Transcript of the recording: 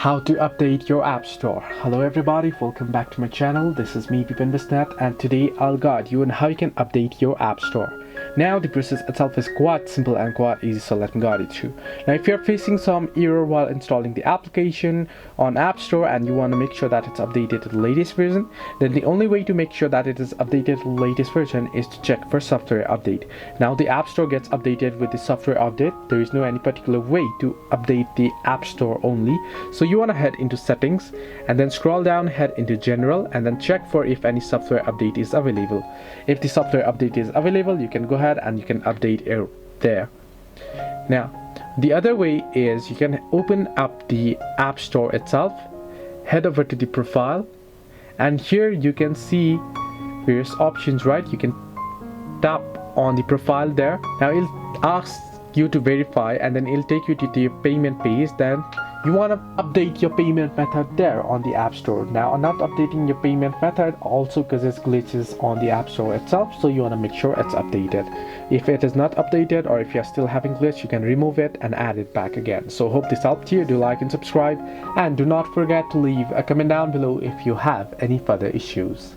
How to update your app store. Hello everybody, welcome back to my channel. This is me Bipin Bisnet, and today I'll guide you on how you can update your app store. Now the process itself is quite simple and quite easy, so let me guide you through. Now if you're facing some error while installing the application on App Store and you want to make sure that it's updated to the latest version, then the only way to make sure that it is updated to the latest version is to check for software update. Now the App Store gets updated with the software update. There is no any particular way to update the App Store only. So you want to head into settings and then scroll down, head into general, and then check for if any software update is available. If the software update is available, you can go ahead and you can update it there. Now the other way is you can open up the App Store itself, head over to the profile, and here you can see various options, right? You can tap on the profile there. Now it'll ask you to verify and then it'll take you to the payment page. Then you want to update your payment method there on the App Store. Now I'm not updating your payment method also because it's glitches on the App Store itself, so you want to make sure it's updated. If it is not updated or if you're still having glitch, you can remove it and add it back again. So hope this helped you. Do like and subscribe, and do not forget to leave a comment down below if you have any further issues.